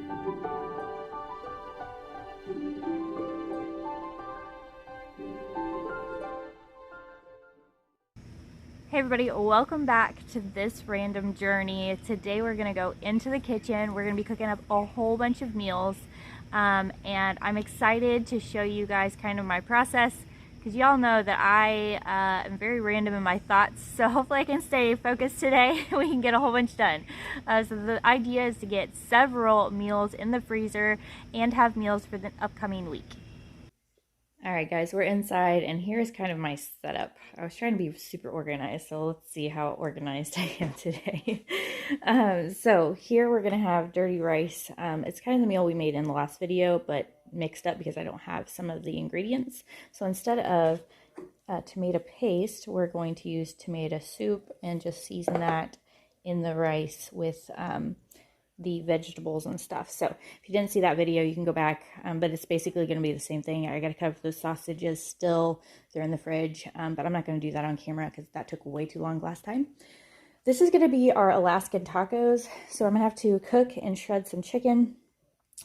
Hey everybody, welcome back to this random journey. Today we're gonna go into the kitchen. We're gonna be cooking up a whole bunch of meals, and I'm excited to show you guys kind of my process, because y'all know that I am very random in my thoughts, so hopefully I can stay focused today. We can get a whole bunch done. So the idea is to get several meals in the freezer and have meals for the upcoming week. All right, guys, we're inside, and here's kind of my setup. I was trying to be super organized, so let's see how organized I am today. So here we're gonna have dirty rice. It's kind of the meal we made in the last video, but mixed up because I don't have some of the ingredients. So instead of tomato paste, we're going to use tomato soup and just season that in the rice with the vegetables and stuff. So if you didn't see that video, you can go back, but it's basically going to be the same thing. I got to cut up those sausages still. They're in the fridge, but I'm not going to do that on camera because that took way too long last time. This is going to be our Alaskan tacos. So I'm going to have to cook and shred some chicken.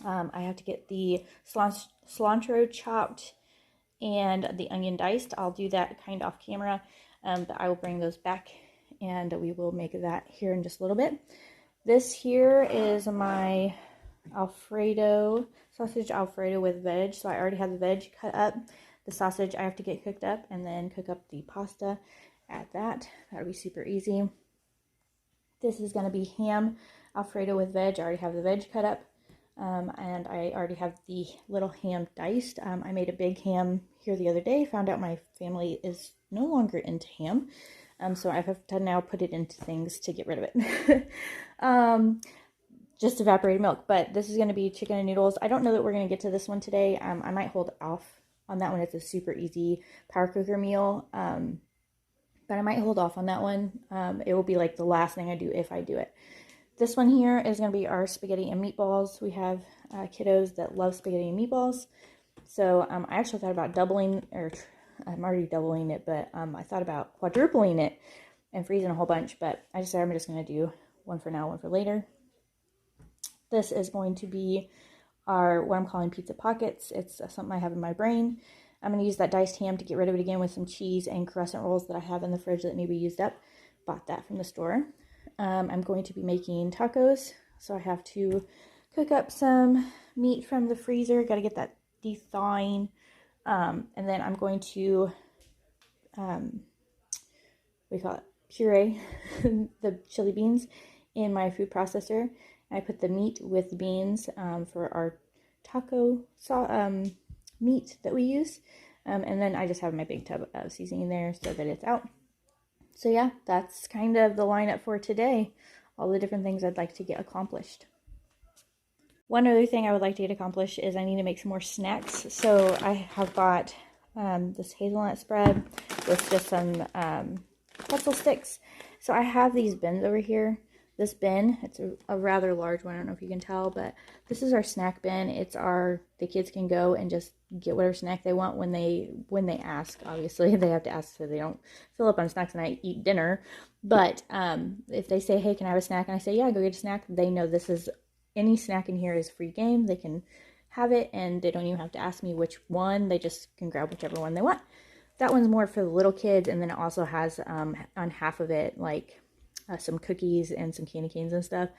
I have to get the cilantro chopped and the onion diced. I'll do that kind of off camera, but I will bring those back and we will make that here in just a little bit. This here is my Alfredo, sausage Alfredo with veg. So I already have the veg cut up. The sausage I have to get cooked up and then cook up the pasta. Add that. That'll be super easy. This is going to be ham Alfredo with veg. I already have the veg cut up. And I already have the little ham diced. I made a big ham here the other day. Found out my family is no longer into ham. So I have to now put it into things to get rid of it. Just evaporated milk. But this is going to be chicken and noodles. I don't know that we're going to get to this one today. I might hold off on that one. It's a super easy power cooker meal. But I might hold off on that one. It will be like the last thing I do if I do it. This one here is going to be our spaghetti and meatballs. We have kiddos that love spaghetti and meatballs. So I actually thought about doubling, or I'm already doubling it, but I thought about quadrupling it and freezing a whole bunch. But I decided I'm just going to do one for now, one for later. This is going to be our, what I'm calling pizza pockets. It's something I have in my brain. I'm going to use that diced ham to get rid of it again with some cheese and crescent rolls that I have in the fridge that maybe used up. Bought that from the store. I'm going to be making tacos, so I have to cook up some meat from the freezer. Got to get that thawing, and then I'm going to we call it puree the chili beans in my food processor. I put the meat with the beans for our taco meat that we use, and then I just have my big tub of seasoning there so that it's out. So yeah, that's kind of the lineup for today. All the different things I'd like to get accomplished. One other thing I would like to get accomplished is I need to make some more snacks. So I have bought this hazelnut spread with just some pretzel sticks. So I have these bins over here. This bin, it's a rather large one. I don't know if you can tell, but this is our snack bin. It's the kids can go and just get whatever snack they want when they ask. Obviously, they have to ask so they don't fill up on snacks and I eat dinner. But if they say, hey, can I have a snack? And I say, yeah, go get a snack. They know any snack in here is free game. They can have it and they don't even have to ask me which one. They just can grab whichever one they want. That one's more for the little kids, and then it also has on half of it like some cookies and some candy canes and stuff.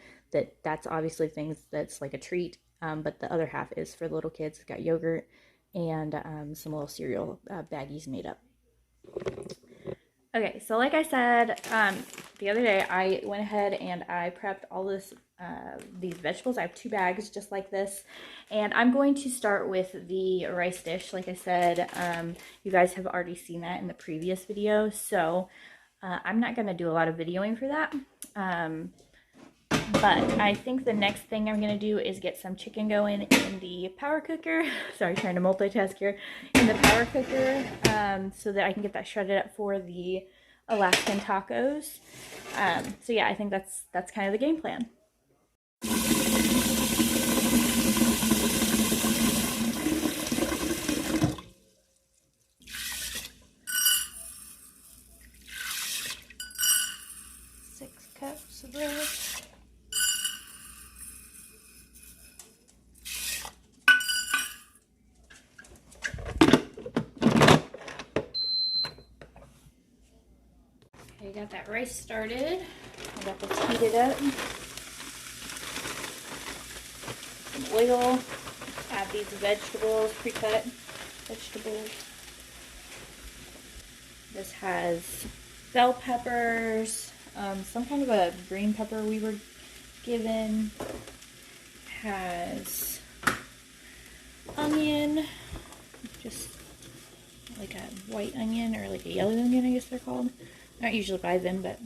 That's obviously things that's like a treat, but the other half is for the little kids. It's got yogurt and some little cereal baggies made up. Okay, so like I said the other day, I went ahead and I prepped all these vegetables. I have 2 bags just like this, and I'm going to start with the rice dish. Like I said, you guys have already seen that in the previous video, so I'm not going to do a lot of videoing for that, but I think the next thing I'm going to do is get some chicken going in the power cooker. Sorry, trying to multitask here. In the power cooker, so that I can get that shredded up for the Alaskan tacos. So yeah, I think that's kind of the game plan. Cups of bread. got that rice started. I got this heated up. Some oil. Add these vegetables, pre-cut vegetables. This has bell peppers, some kind of a green pepper we were given. Has onion, just like a white onion or like a yellow onion, I guess they're called. I don't usually buy them, but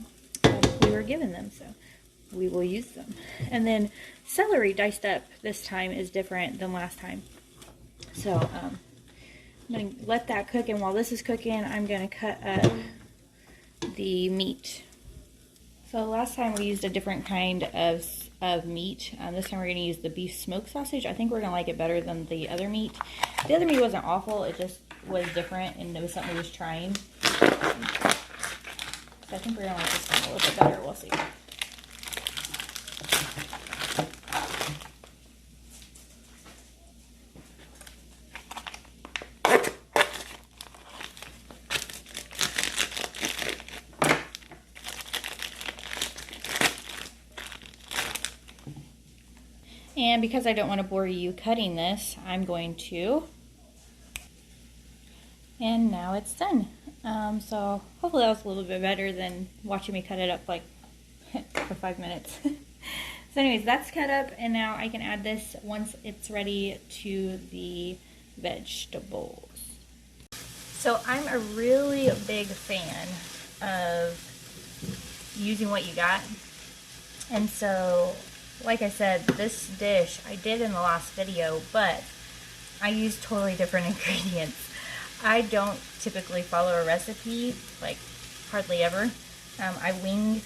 we were given them, so we will use them. And then celery diced up this time is different than last time. So I'm going to let that cook, and while this is cooking, I'm going to cut up the meat. So last time we used a different kind of meat. This time we're going to use the beef smoked sausage. I think we're going to like it better than the other meat. The other meat wasn't awful, it just was different, and it was something we was trying. So I think we're going to like this one a little bit better. We'll see. And because I don't want to bore you cutting this, I'm going to. And now it's done. So hopefully that was a little bit better than watching me cut it up like for 5 minutes. So anyways, that's cut up, and now I can add this once it's ready to the vegetables. So I'm a really big fan of using what you got. And so, like I said, this dish I did in the last video, but I use totally different ingredients. I don't typically follow a recipe, like hardly ever. I wing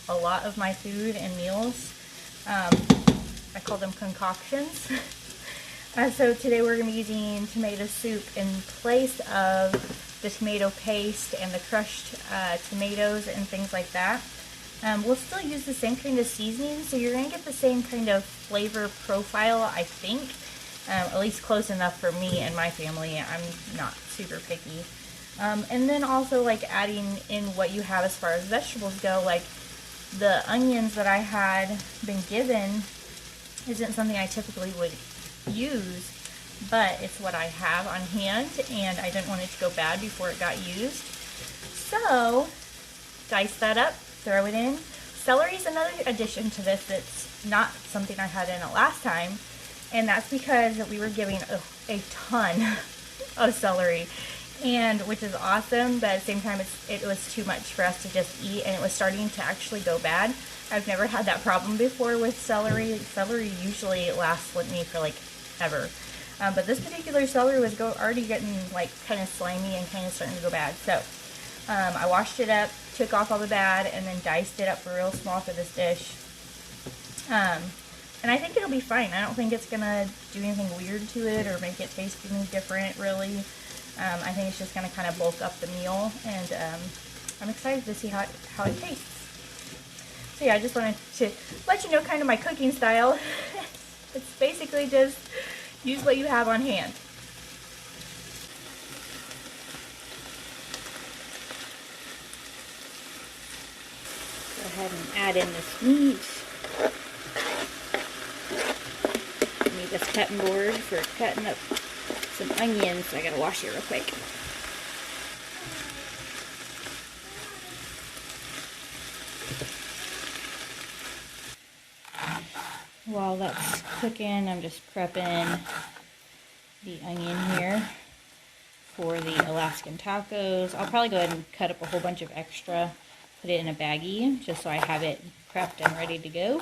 a lot of my food and meals. I call them concoctions. So today we're going to be using tomato soup in place of the tomato paste and the crushed tomatoes and things like that. We'll still use the same kind of seasoning, so you're going to get the same kind of flavor profile, I think. At least close enough for me and my family. I'm not super picky. And then also like adding in what you have as far as vegetables go. Like the onions that I had been given isn't something I typically would use, but it's what I have on hand, and I didn't want it to go bad before it got used. So dice that up, throw it in. Celery is another addition to this that's not something I had in it last time, and that's because we were giving a ton of celery, and which is awesome, but at the same time it was too much for us to just eat, and it was starting to actually go bad. I've never had that problem before with celery. Celery usually lasts with me for like ever. But this particular celery was already getting like kind of slimy and kind of starting to go bad. So I washed it up, took off all the bad, and then diced it up real small for this dish. And I think it'll be fine. I don't think it's going to do anything weird to it or make it taste any different, really. I think it's just going to kind of bulk up the meal, and I'm excited to see how it tastes. So yeah, I just wanted to let you know kind of my cooking style. It's basically just use what you have on hand. Go ahead and add in this meat. I need this cutting board for cutting up some onions, so I gotta wash it real quick. While that's cooking, I'm just prepping the onion here for the Alaskan tacos. I'll probably go ahead and cut up a whole bunch of extra, put it in a baggie, just so I have it prepped and ready to go.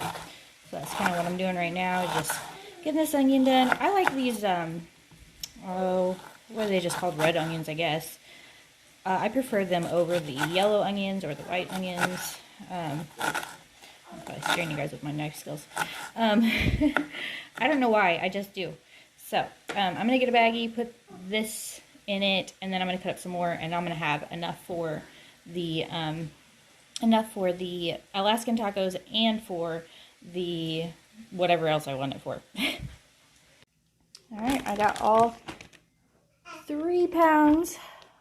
So that's kind of what I'm doing right now, just getting this onion done. I like these, what are they just called? Red onions, I guess. I prefer them over the yellow onions or the white onions. I'm probably scaring you guys with my knife skills. I don't know why, I just do. So, I'm going to get a baggie, put this in it, and then I'm going to cut up some more, and I'm going to have enough for the Alaskan tacos and for the whatever else I want it for. Alright, I got all 3 pounds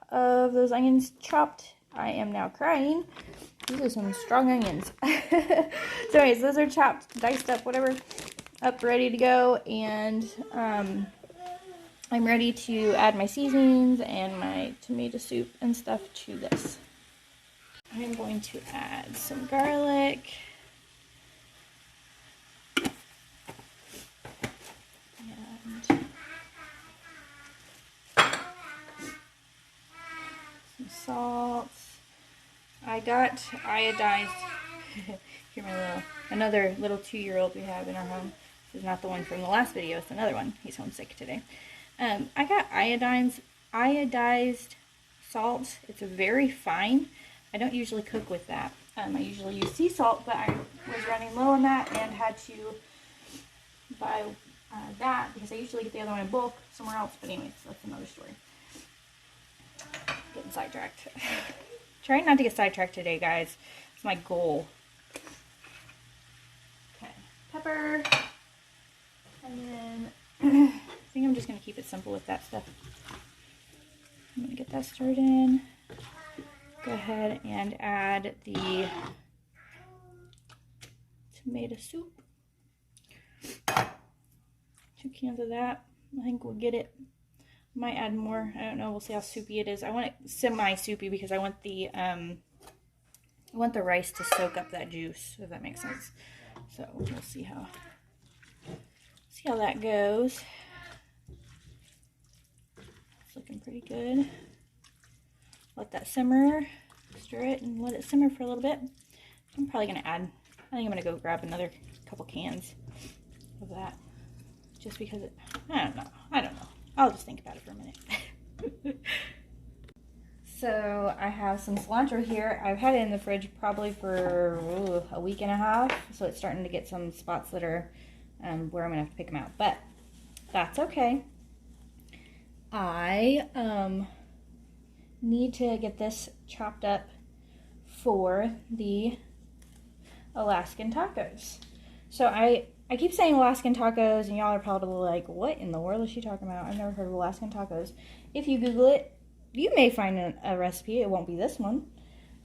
of those onions chopped. I am now crying. These are some strong onions. So anyways, those are chopped, diced up, whatever, up, ready to go. And I'm ready to add my seasonings and my tomato soup and stuff to this. I'm going to add some garlic. And some salt. I got iodized. Here's my another little 2-year-old we have in our home. This is not the one from the last video, it's another one. He's homesick today. I got iodized salt. It's very fine. I don't usually cook with that. I usually use sea salt, but I was running low on that and had to buy that because I usually get the other one in bulk somewhere else. But anyways, that's another story. Getting sidetracked. Trying not to get sidetracked today, guys. It's my goal. Okay, pepper. And then I think I'm just going to keep it simple with that stuff. I'm going to get that stirred in. Go ahead and add the tomato soup. 2 cans of that. I think we'll get it. Might add more. I don't know. We'll see how soupy it is. I want it semi-soupy because I want the rice to soak up that juice, if that makes sense. So we'll see how that goes. It's looking pretty good. Let that simmer. Stir it and let it simmer for a little bit. I'm probably gonna add. I think I'm gonna go grab another couple cans of that, just because I don't know. I'll just think about it for a minute. So I have some cilantro here. I've had it in the fridge probably for a week and a half, so it's starting to get some spots that are where I'm gonna have to pick them out, but that's okay. I need to get this chopped up for the Alaskan tacos. So I keep saying Alaskan tacos, and y'all are probably like, what in the world is she talking about? I've never heard of Alaskan tacos. If you Google it, you may find a recipe. It won't be this one.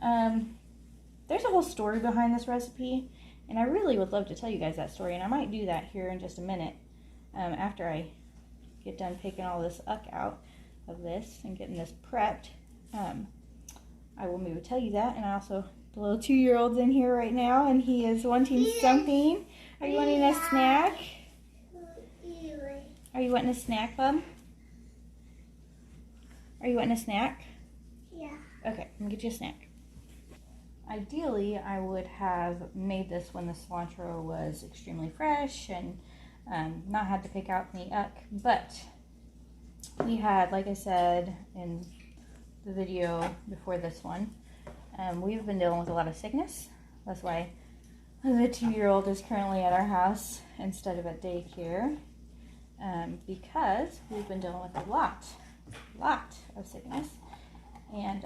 There's a whole story behind this recipe, and I really would love to tell you guys that story, and I might do that here in just a minute after I get done picking all this uck out of this and getting this prepped. I will maybe tell you that. And I also, the little 2-year-old's in here right now, and he is wanting something. Are you wanting a snack? Are you wanting a snack, bub? Are you wanting a snack? Yeah. Okay, I'm gonna get you a snack. Ideally, I would have made this when the cilantro was extremely fresh and not had to pick out the uck, but we had, like I said in the video before this one, we've been dealing with a lot of sickness. That's why the 2-year-old is currently at our house instead of at daycare, because we've been dealing with a lot of sickness. And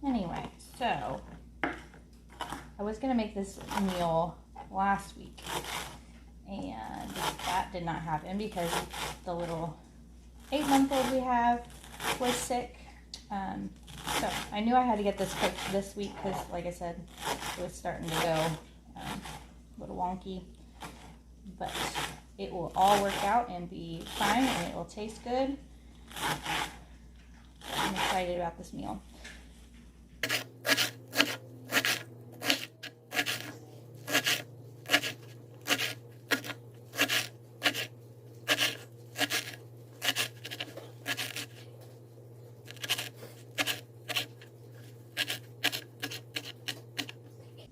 anyway, so I was gonna make this meal last week, and that did not happen because the little 8-month-old we have was sick. So I knew I had to get this cooked this week because, like I said, it was starting to go a little wonky. But it will all work out and be fine, and it will taste good. I'm excited about this meal.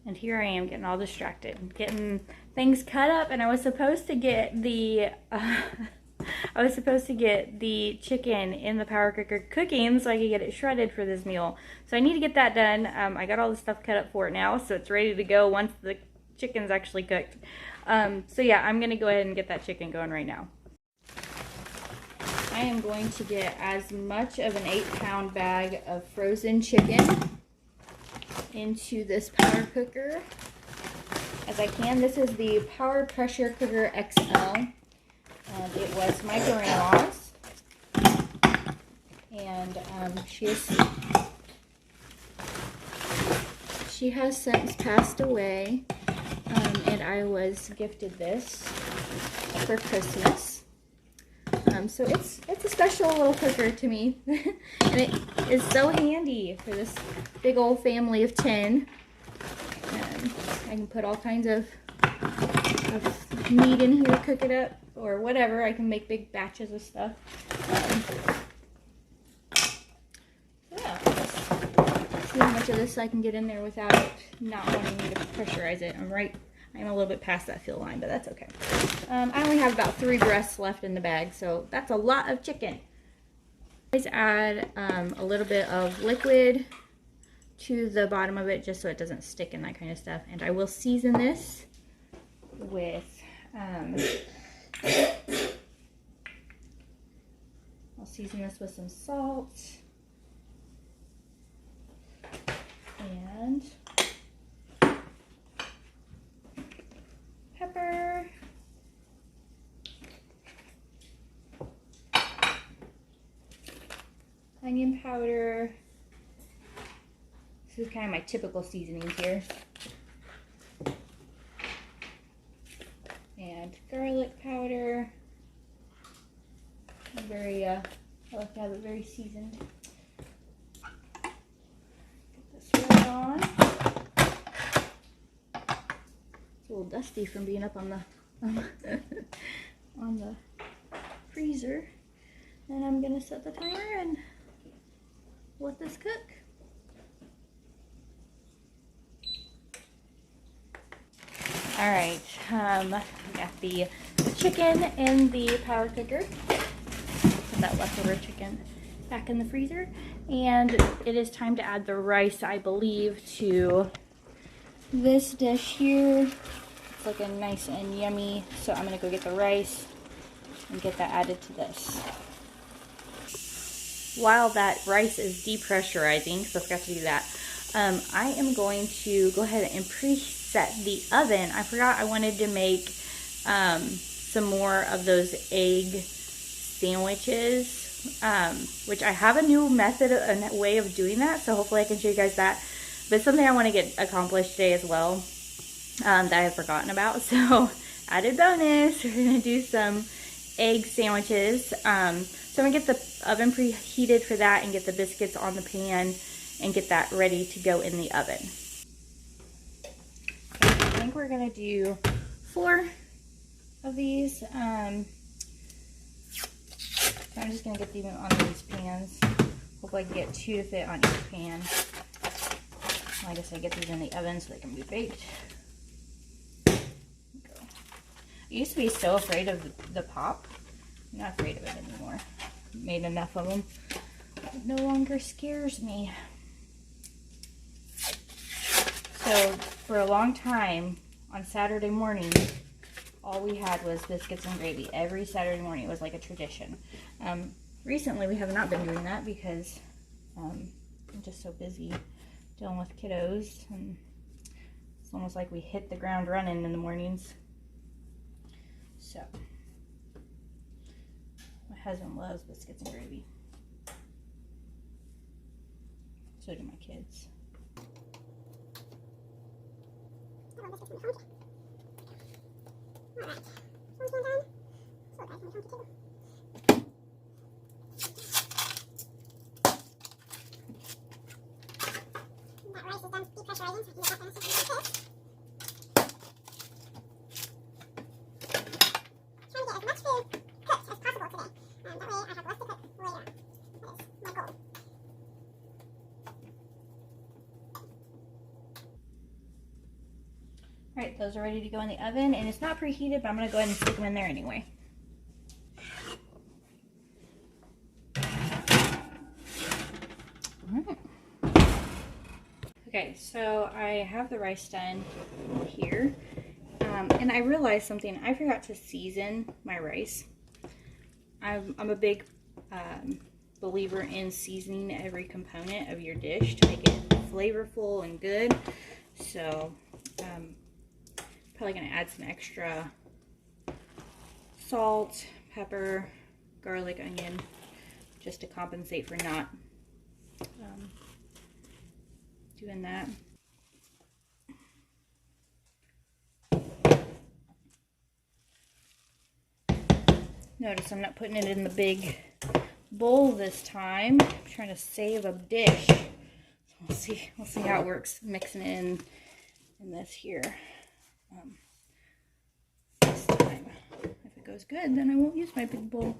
And here I am getting all distracted, getting things cut up, and I was supposed to get the chicken in the power cooker cooking so I could get it shredded for this meal. So I need to get that done. I got all the stuff cut up for it now, so it's ready to go once the chicken's actually cooked. So yeah, I'm gonna go ahead and get that chicken going right now. I am going to get as much of an 8-pound bag of frozen chicken into this power cooker as I can. This is the Power Pressure Cooker XL. It was my grandma's, and she is She has since passed away, and I was gifted this for Christmas. So it's a special little cooker to me, and it is so handy for this big old family of 10. I can put all kinds of meat in here, cook it up, or whatever. I can make big batches of stuff. Yeah, see how much of this I can get in there without not wanting me to pressurize it. I'm a little bit past that fill line, but that's okay. I only have about 3 breasts left in the bag, so that's a lot of chicken. Always add a little bit of liquid to the bottom of it just so it doesn't stick and that kind of stuff. And I will season this with I'll season this with some salt and pepper, onion powder. This is kind of my typical seasonings here. And garlic powder. I like to have it very seasoned. Get this right on. It's a little dusty from being up on the on the freezer. And I'm gonna set the timer and let this cook. All right, got the chicken in the power cooker. Put that leftover chicken back in the freezer, and it is time to add the rice, I believe, to this dish here. It's looking nice and yummy, so I'm gonna go get the rice and get that added to this. While that rice is depressurizing, because I forgot to do that, I am going to go ahead and preset the oven. I forgot I wanted to make some more of those egg sandwiches, which I have a new method, a way of doing that, so hopefully I can show you guys that. But it's something I want to get accomplished today as well, that I had forgotten about. So added bonus, we're going to do some egg sandwiches. So I'm going to get the oven preheated for that and get the biscuits on the pan and get that ready to go in the oven. Okay, I think we're going to do 4 of these. So I'm just going to get them on these pans. Hopefully I can get 2 to fit on each pan. Like I said, get these in the oven so they can be baked. I used to be so afraid of the pop. I'm not afraid of it anymore. Made enough of them. It no longer scares me. So for a long time on Saturday mornings, all we had was biscuits and gravy. Every Saturday morning it was like a tradition. Recently we have not been doing that because I'm just so busy dealing with kiddos, and it's almost like we hit the ground running in the mornings. So my husband loves biscuits and gravy. So do my kids. Alright, those are ready to go in the oven, and it's not preheated, but I'm going to go ahead and stick them in there anyway. Okay, so I have the rice done here, and I realized something. I forgot to season my rice. I'm a big believer in seasoning every component of your dish to make it flavorful and good. So probably going to add some extra salt, pepper, garlic, onion, just to compensate for not doing that. Notice I'm not putting it in the big bowl this time. I'm trying to save a dish. We'll see how it works mixing it in this here. This time, if it goes good, then I won't use my big bowl.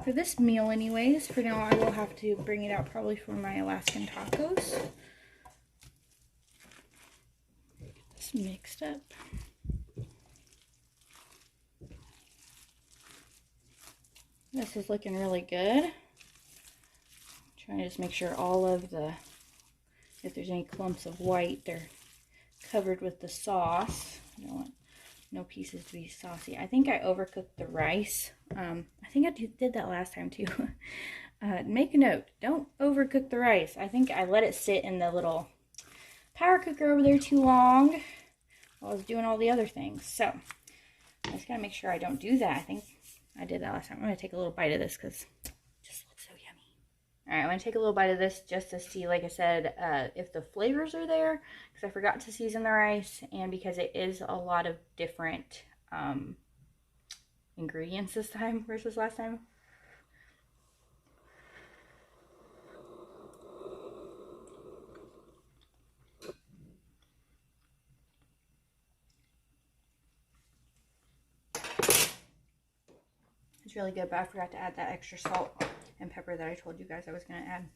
For this meal anyways, for now I will have to bring it out probably for my Alaskan tacos. Get this mixed up. This is looking really good. Trying to just make sure all of the, if there's any clumps of white, they're covered with the sauce. I don't want no pieces to be saucy. I think I overcooked the rice. I think I did that last time too. Make a note, don't overcook the rice. I think I let it sit in the little power cooker over there too long while I was doing all the other things. So I just gotta make sure I don't do that. I think I did that last time. I'm gonna take a little bite of this because it just looks so yummy. All right, I'm gonna take a little bite of this just to see, like I said, if the flavors are there, because I forgot to season the rice, and because it is a lot of different ingredients this time versus last time. It's really good, but I forgot to add that extra salt and pepper that I told you guys I was going to add.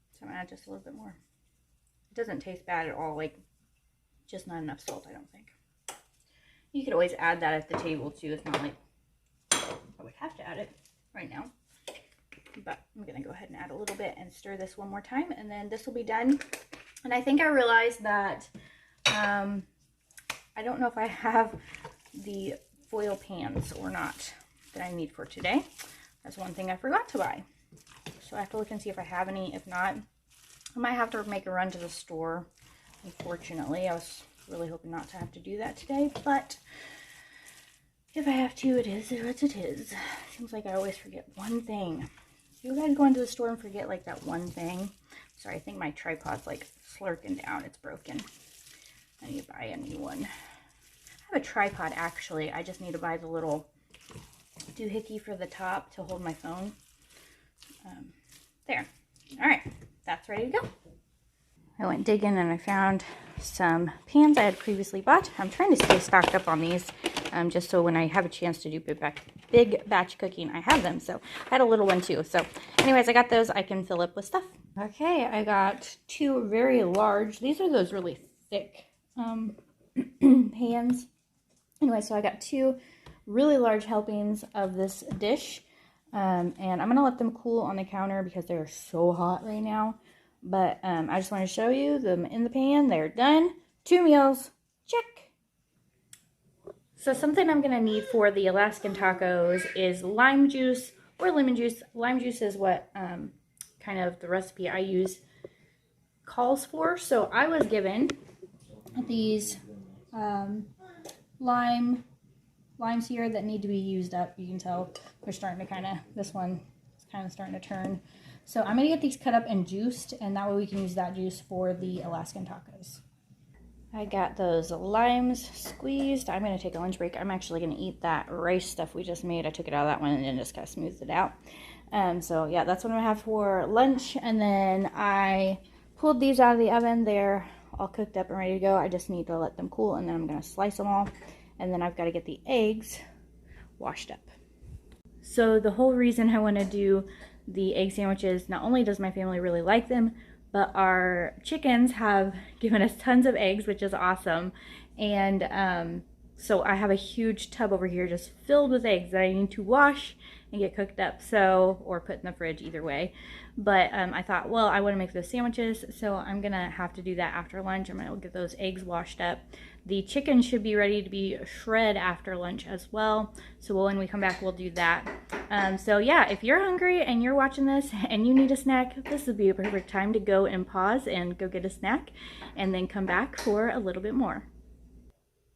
So I'm going to add just a little bit more. It doesn't taste bad at all, like just not enough salt, I don't think. You could always add that at the table too. It's not like I would have to add it right now. But I'm going to go ahead and add a little bit and stir this one more time, and then this will be done. And I think I realized that I don't know if I have the foil pans or not that I need for today. That's one thing I forgot to buy. So I have to look and see if I have any. If not, I might have to make a run to the store. Unfortunately, I was really hoping not to have to do that today, but if I have to, it is what it is. Seems like I always forget one thing. You guys go into the store and forget like that one thing? Sorry, I think my tripod's like slurping down. It's broken. I need to buy a new one. I have a tripod actually. I just need to buy the little doohickey for the top to hold my phone. There. All right, that's ready to go. I went digging and I found some pans I had previously bought. I'm trying to stay stocked up on these, just so when I have a chance to do big batch cooking, I have them. So I had a little one too. So anyways, I got those. I can fill up with stuff. Okay, I got two very large. These are those really thick pans. Anyway, so I got two really large helpings of this dish. And I'm going to let them cool on the counter because they're so hot right now. But I just want to show you them in the pan. They're done. 2 meals. Check. So something I'm going to need for the Alaskan tacos is lime juice or lemon juice. Lime juice is what kind of the recipe I use calls for. So I was given these limes here that need to be used up. You can tell they're starting to this one is kind of starting to turn. So I'm going to get these cut up and juiced, and that way we can use that juice for the Alaskan tacos. I got those limes squeezed. I'm going to take a lunch break. I'm actually going to eat that rice stuff we just made. I took it out of that one and then just kind of smoothed it out. So yeah, that's what I'm going to have for lunch. And then I pulled these out of the oven. They're all cooked up and ready to go. I just need to let them cool, and then I'm going to slice them all. And then I've got to get the eggs washed up. So the whole reason I want to do the egg sandwiches, not only does my family really like them, but our chickens have given us tons of eggs, which is awesome. And so I have a huge tub over here just filled with eggs that I need to wash and get cooked up, or put in the fridge, either way. But I thought, well, I want to make those sandwiches, so I'm gonna have to do that after lunch. I'm gonna get those eggs washed up. The chicken should be ready to be shred after lunch as well, so when we come back we'll do that. So yeah, if you're hungry and you're watching this and you need a snack, this would be a perfect time to go and pause and go get a snack and then come back for a little bit more.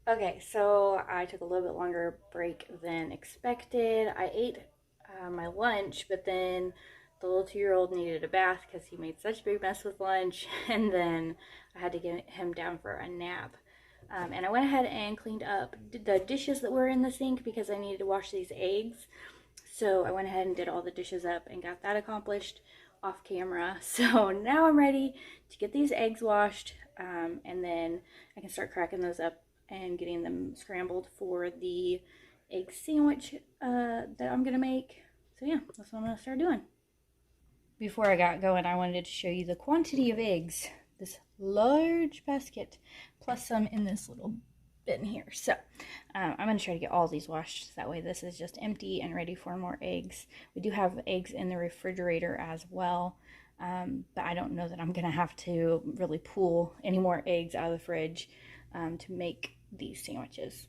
Okay, so I took a little bit longer break than expected. I ate my lunch, but then the little 2-year-old needed a bath because he made such a big mess with lunch, and then I had to get him down for a nap. And I went ahead and cleaned up the dishes that were in the sink because I needed to wash these eggs. So I went ahead and did all the dishes up and got that accomplished off camera. So now I'm ready to get these eggs washed, and then I can start cracking those up and getting them scrambled for the egg sandwich that I'm gonna make. So yeah, that's what I'm gonna start doing. Before I got going, I wanted to show you the quantity of eggs. This large basket, plus some in this little bin here. So I'm going to try to get all these washed. That way this is just empty and ready for more eggs. We do have eggs in the refrigerator as well, but I don't know that I'm going to have to really pull any more eggs out of the fridge to make these sandwiches.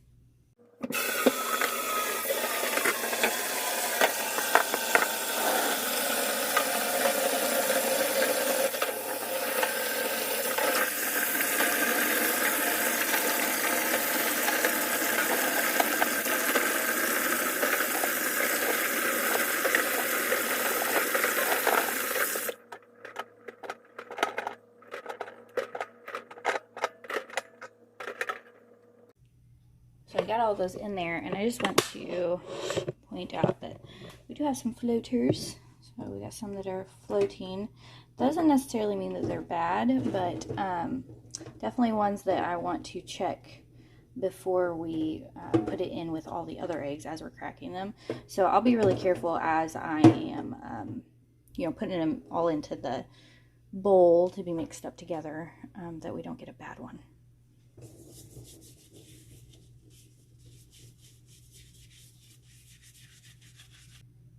So I got all those in there, and I just want to point out that we do have some floaters. So we got some that are floating. Doesn't necessarily mean that they're bad, but definitely ones that I want to check before we put it in with all the other eggs as we're cracking them. So I'll be really careful as I am, putting them all into the bowl to be mixed up together, that we don't get a bad one.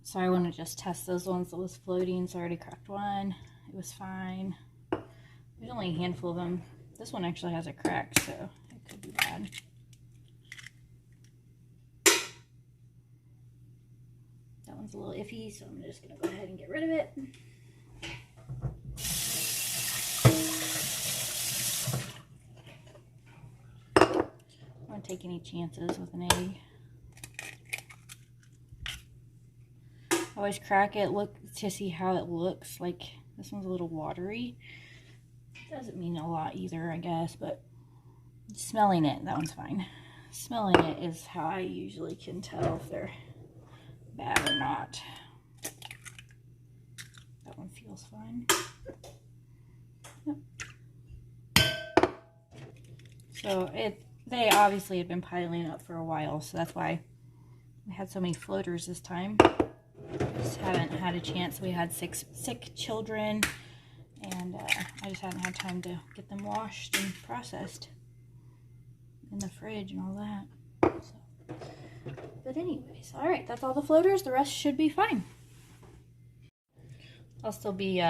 So I want to just test those ones that was floating. So I already cracked one. It was fine. There's only a handful of them. This one actually has a crack, so it could be bad. That one's a little iffy, so I'm just going to go ahead and get rid of it. I don't want to take any chances with an egg. Always crack it, look to see how it looks. Like this one's a little watery. Doesn't mean a lot either, I guess, but smelling it, that one's fine. Smelling it is how I usually can tell if they're bad or not. That one feels fine. Yep. So they obviously had been piling up for a while, so that's why we had so many floaters this time. Just haven't had a chance. We had six sick children, and I just haven't had time to get them washed and processed in the fridge and all that. So, but anyways, all right, that's all the floaters. The rest should be fine. I'll still be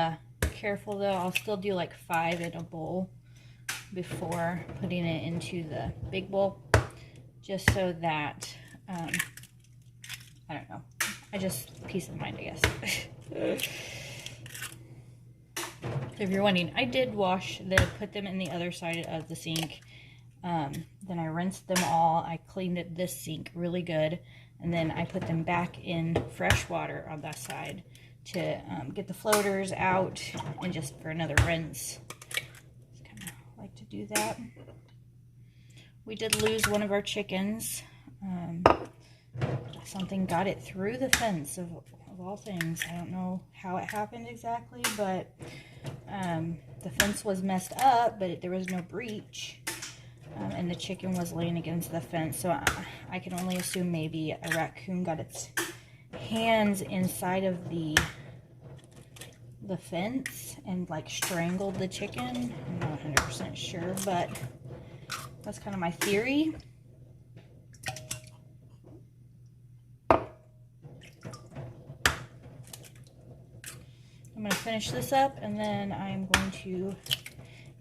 careful though. I'll still do like 5 in a bowl before putting it into the big bowl, just so that I don't know. Peace of mind, I guess. If you're wondering, I did put them in the other side of the sink. Then I rinsed them all. I cleaned this sink really good. And then I put them back in fresh water on that side to get the floaters out and just for another rinse. Just kind of like to do that. We did lose one of our chickens. Something got it through the fence of all things. I don't know how it happened exactly, but the fence was messed up, but there was no breach, and the chicken was laying against the fence. So I can only assume maybe a raccoon got its hands inside of the fence and like strangled the chicken. I'm not 100% sure, but that's kind of my theory. I'm going to finish this up, and then I'm going to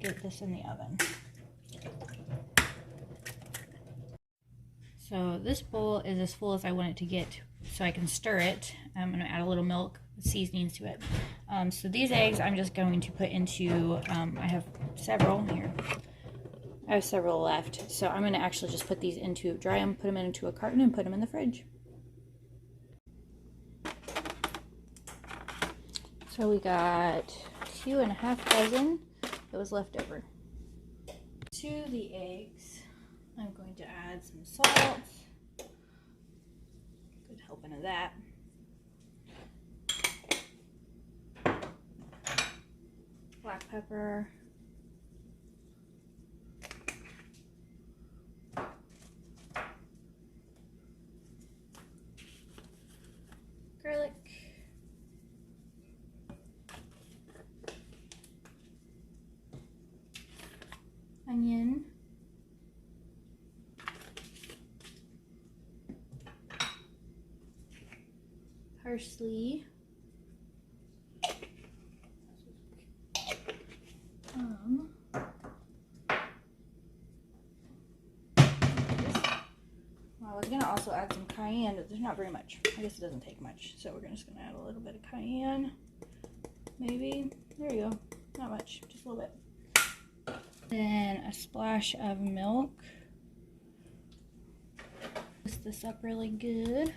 get this in the oven. So this bowl is as full as I want it to get so I can stir it. I'm going to add a little milk, seasonings to it. So these eggs I'm just going to put into, I have several here. I have several left. So I'm going to actually just put these into, dry them, put them into a carton, and put them in the fridge. So we got 2.5 dozen that was left over. To the eggs, I'm going to add some salt. Good helping of that. Black pepper. Garlic. Onion. Parsley. I was gonna also add some cayenne, but there's not very much. I guess it doesn't take much, so we're just gonna add a little bit of cayenne. Maybe. There you go. Not much, just a little bit. Then a splash of milk. Twist this up really good.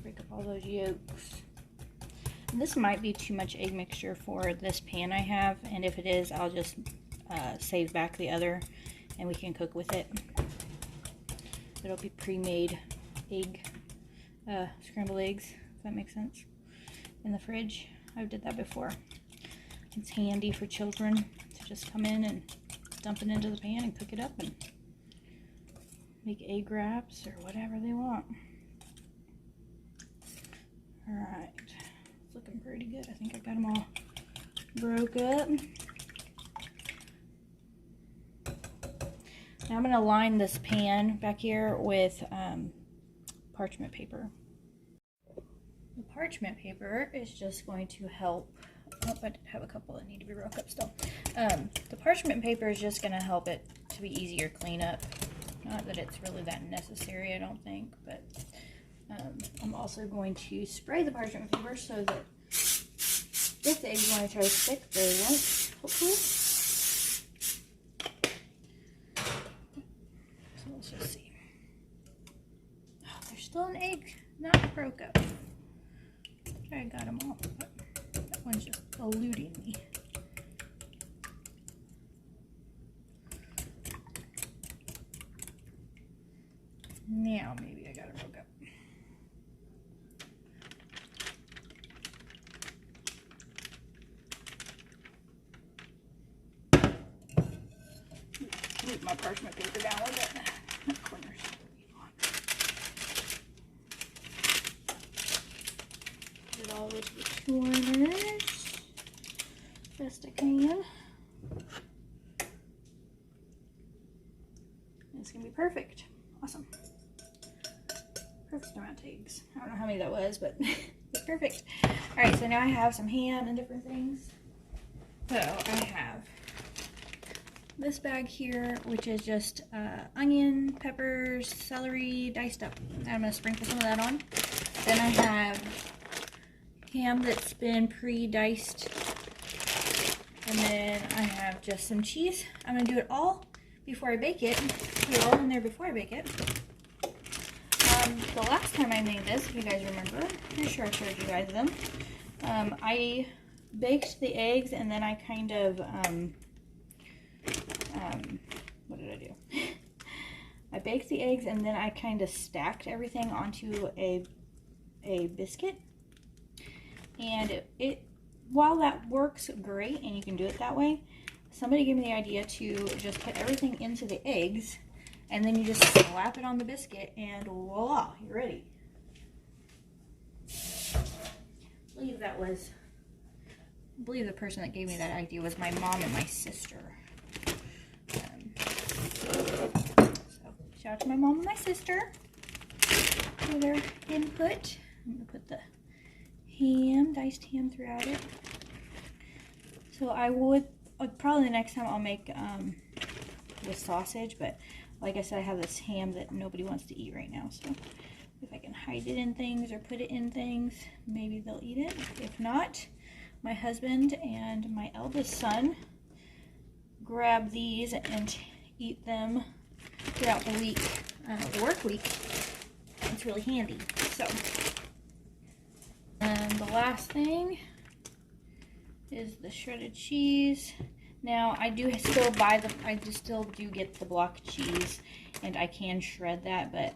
Break up all those yolks. And this might be too much egg mixture for this pan I have, and if it is, I'll just save back the other and we can cook with it. It'll be pre-made egg, scrambled eggs, if that makes sense, in the fridge. I've did that before. It's handy for children to just come in and dump it into the pan and cook it up and make egg wraps or whatever they want. Alright, it's looking pretty good. I think I got them all broke up. Now I'm going to line this pan back here with parchment paper. The parchment paper is just going to help. Oh, I have a couple that need to be broke up still. The parchment paper is just going to help it to be easier clean up. Not that it's really that necessary, I don't think, but I'm also going to spray the parchment paper so that if the eggs want to try to stick, they won't, hopefully. So let's just see. Oh, there's still an egg not broke up. I got them all, but that one's just eluding me. Now maybe I got it broke up. Move my parchment paper down a little bit. That corner's put it all over the corners. Best I can. It's gonna be perfect. Awesome. Perfect amount of eggs. I don't know how many that was, but it's perfect. Alright, so now I have some ham and different things. So I have this bag here, which is just onion, peppers, celery, diced up. I'm going to sprinkle some of that on. Then I have ham that's been pre-diced. And then I have just some cheese. I'm going to do it all before I bake it. Put it all in there before I bake it. The last time I made this, if you guys remember, I'm pretty sure I showed you guys them. I baked the eggs and then I kind of, what did I do? I baked the eggs and then I kind of stacked everything onto a biscuit. And while that works great and you can do it that way, somebody gave me the idea to just put everything into the eggs and then you just slap it on the biscuit and voila, you're ready. I believe the person that gave me that idea was my mom and my sister. So shout out to my mom and my sister for their input. I'm going to put the ham, diced ham throughout it. So I would, probably the next time I'll make with sausage, but like I said, I have this ham that nobody wants to eat right now, so if I can hide it in things or put it in things, maybe they'll eat it. If not, my husband and my eldest son grab these and eat them throughout the week, the work week. It's really handy. So, and the last thing is the shredded cheese. Now I still do get the block cheese, and I can shred that, but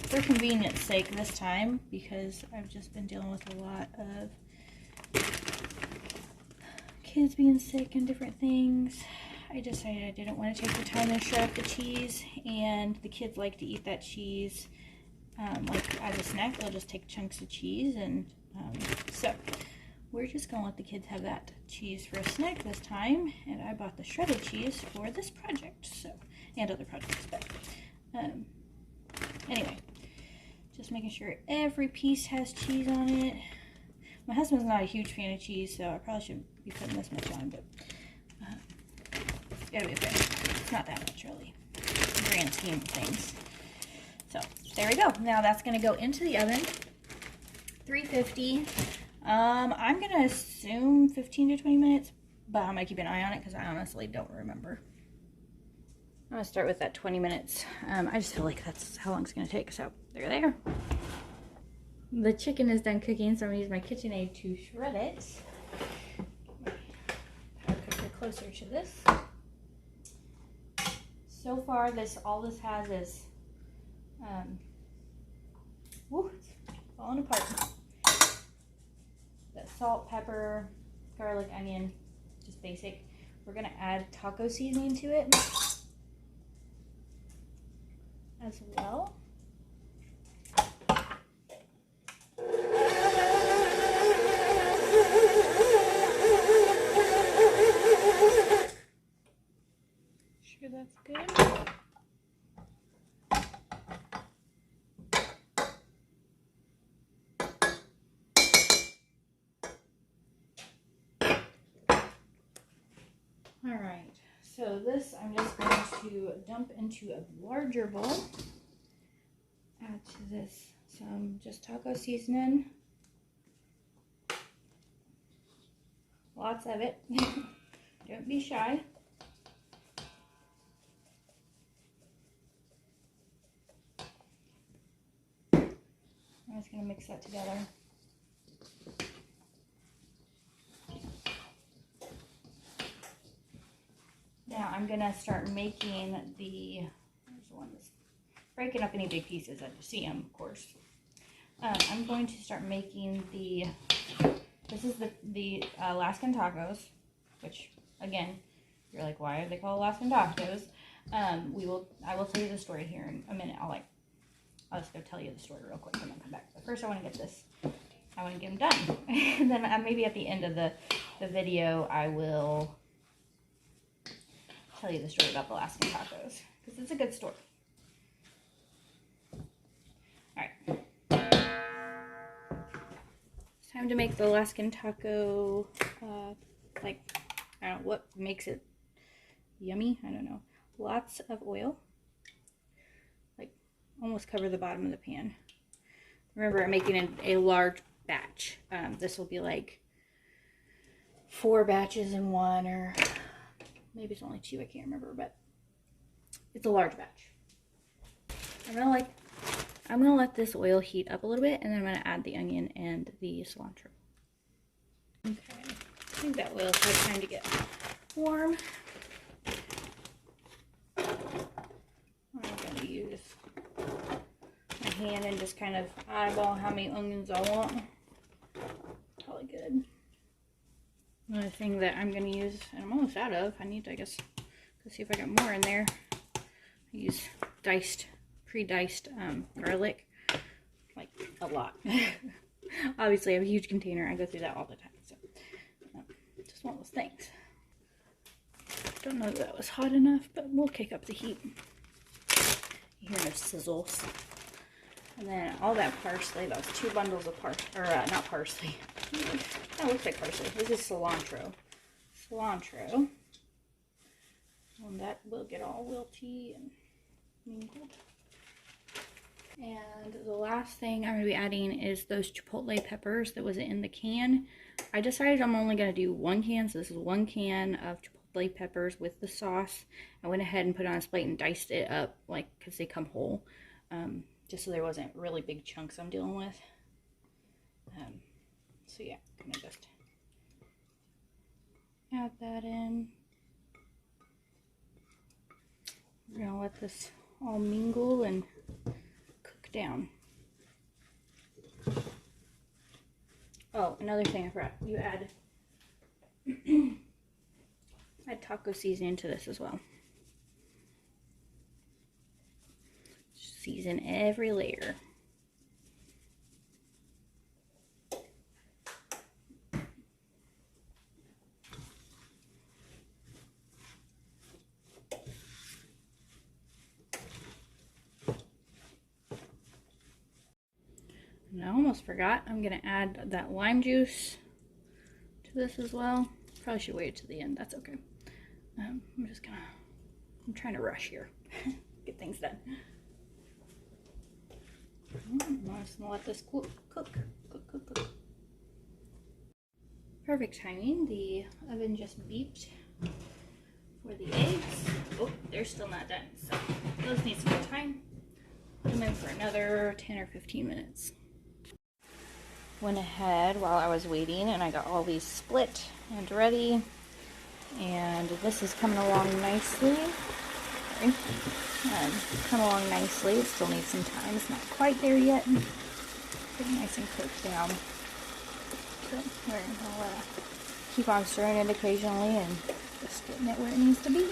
for convenience sake this time, because I've just been dealing with a lot of kids being sick and different things, I decided I didn't want to take the time to shred up the cheese, and the kids like to eat that cheese like as a snack. They'll just take chunks of cheese, and so we're just going to let the kids have that cheese for a snack this time, and I bought the shredded cheese for this project, so, and other projects, but anyway, just making sure every piece has cheese on it. My husband's not a huge fan of cheese, so I probably shouldn't be putting this much on, but it's gotta be okay. It's not that much, really, in the grand scheme of things. So, there we go. Now that's gonna go into the oven, 350. I'm gonna assume 15 to 20 minutes, but I'm gonna keep an eye on it because I honestly don't remember. I'm gonna start with that 20 minutes. I just feel like that's how long it's gonna take, so there. The chicken is done cooking, so I'm gonna use my KitchenAid to shred it. Power cooker closer to this. So far, all this has is, it's falling apart. The salt, pepper, garlic, onion, just basic. We're gonna add taco seasoning to it as well. Sure that's good. Alright, so this I'm just going to dump into a larger bowl. Add to this some just taco seasoning. Lots of it. Don't be shy. I'm just going to mix that together. Now I'm going to start making there's the one that's breaking up any big pieces as you see them, of course. I'm going to start making this is the Alaskan Tacos, which, again, you're like, why are they called Alaskan Tacos? I will tell you the story here in a minute. I'll just go tell you the story real quick and then come back. But first I want to get this, I want to get them done. And then maybe at the end of the video, I will tell you the story about the Alaskan Tacos, because it's a good story. Alright. It's time to make the Alaskan Taco, I don't know what makes it yummy. I don't know. Lots of oil. Almost cover the bottom of the pan. Remember, I'm making a large batch. This will be like 4 batches in one, or maybe it's only 2, I can't remember, but it's a large batch. I'm gonna let this oil heat up a little bit, and then I'm gonna add the onion and the cilantro. Okay, I think that oil's had time to get warm. I'm gonna use my hand and just kind of eyeball how many onions I want. Probably good. Another thing that I'm going to use, and I'm almost out of, I need to, I guess, go see if I got more in there. I use pre-diced garlic, like a lot. Obviously I have a huge container, I go through that all the time, so just one of those things. Don't know if that was hot enough, but we'll kick up the heat. You hear no sizzles. And then all that parsley, that was 2 bundles of parsley, or not parsley. That looks like parsley. This is cilantro. And that will get all wilty and mingled. And the last thing I'm going to be adding is those chipotle peppers that was in the can. I decided I'm only going to do 1 can, so this is 1 can of chipotle peppers with the sauce. I went ahead and put it on a plate and diced it up, like, because they come whole, just so there wasn't really big chunks I'm dealing with. So yeah, I'm going to just add that in. let this all mingle and cook down. Oh, another thing I forgot. You add taco seasoning to this as well. Season every layer. And I almost forgot, I'm gonna add that lime juice to this as well. Probably should wait to the end, that's okay. I'm trying to rush here, get things done. I'm just gonna let this cook. Perfect timing, the oven just beeped for the eggs. Oh, they're still not done, so those need some more time. Put them in for another 10 or 15 minutes. Went ahead while I was waiting and I got all these split and ready. And this is coming along nicely. Sorry. Come along nicely. It still needs some time. It's not quite there yet. Getting nice and cooked down. So we're gonna keep on stirring it occasionally and just getting it where it needs to be.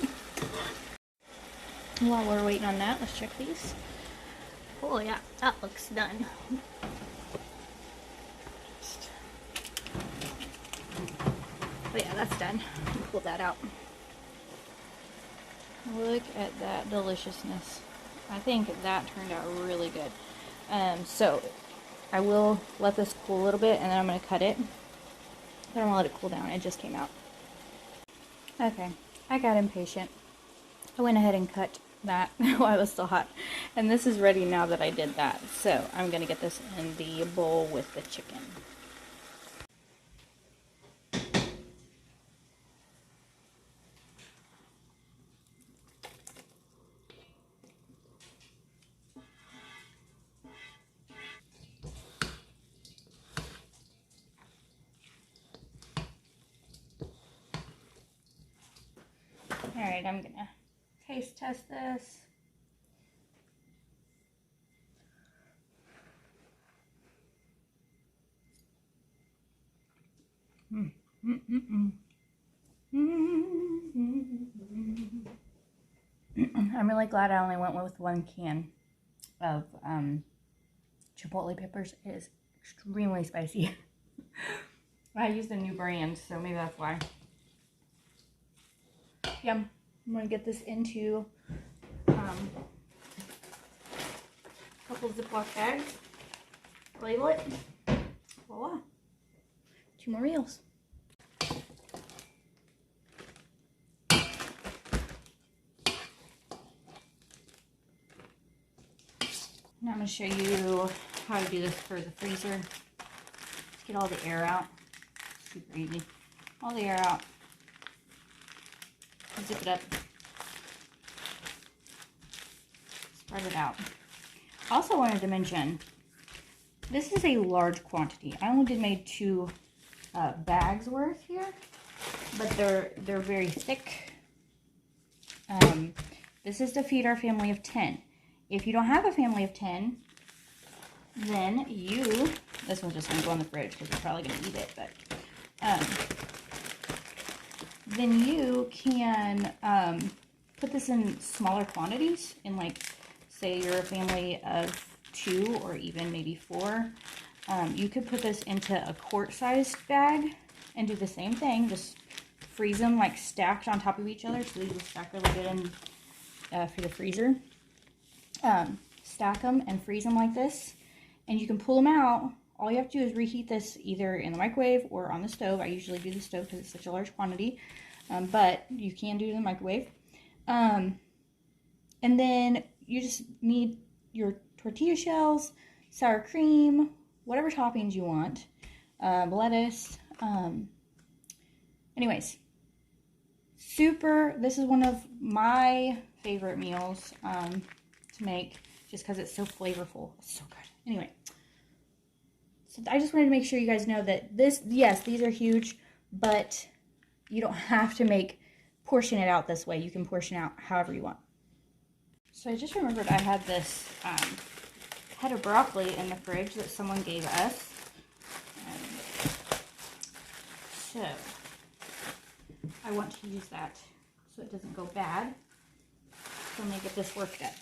While we're waiting on that, let's check these. Oh yeah, that looks done. But yeah, that's done. Pull that out. Look at that deliciousness. I think that turned out really good. So I will let this cool a little bit and then I'm going to cut it. I don't want to let it cool down. It just came out. Okay, I got impatient. I went ahead and cut that while it was still hot. And this is ready now that I did that. So I'm going to get this in the bowl with the chicken. Alright, I'm gonna taste test this. I'm really glad I only went with 1 can of chipotle peppers. It is extremely spicy. I used a new brand, so maybe that's why. Yum. I'm going to get this into a couple Ziploc bags, label it, voila, 2 more meals. Now I'm going to show you how to do this for the freezer. Let's get all the air out. Super easy. All the air out. Zip it up. Spread it out. I also wanted to mention, this is a large quantity. I only made 2 bags worth here, but they're very thick. This is to feed our family of 10. If you don't have a family of 10, then this one's just going to go in the fridge because you're probably going to eat it, but then you can put this in smaller quantities, in like, say you're a family of 2 or even maybe 4. You could put this into a quart-sized bag and do the same thing, just freeze them like stacked on top of each other, so these will stack really good in, for the freezer. Stack them and freeze them like this, and you can pull them out. All you have to do is reheat this either in the microwave or on the stove. I usually do the stove because it's such a large quantity, but you can do it in the microwave. And then you just need your tortilla shells, sour cream, whatever toppings you want, lettuce. Anyways, this is one of my favorite meals to make, just because it's so flavorful. It's so good. Anyway, so I just wanted to make sure you guys know that yes, these are huge, but you don't have to portion it out this way. You can portion out however you want. So I just remembered I had this head of broccoli in the fridge that someone gave us. So I want to use that so it doesn't go bad. So I'm going to get this worked up.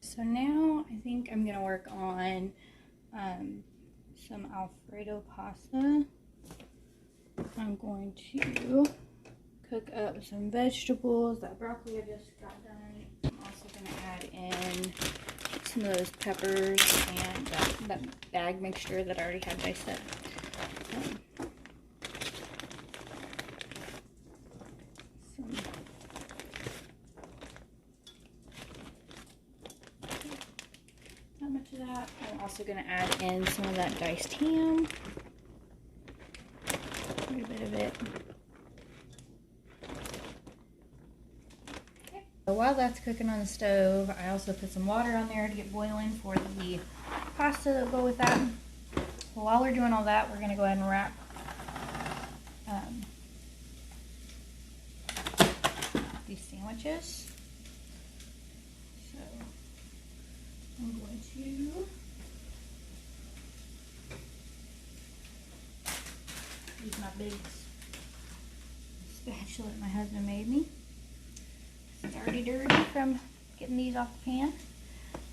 So now I think I'm gonna work on some Alfredo pasta. I'm going to cook up some vegetables. That broccoli I just got done. I'm also gonna add in some of those peppers and that bag mixture that I already had diced up. Not much of that. I'm also going to add in some of that diced ham. Quite a bit of it. Okay. So while that's cooking on the stove, I also put some water on there to get boiling for the pasta that will go with that. So while we're doing all that, we're going to go ahead and wrap these sandwiches. So I'm going to use my big spatula that my husband made me. It's already dirty from getting these off the pan.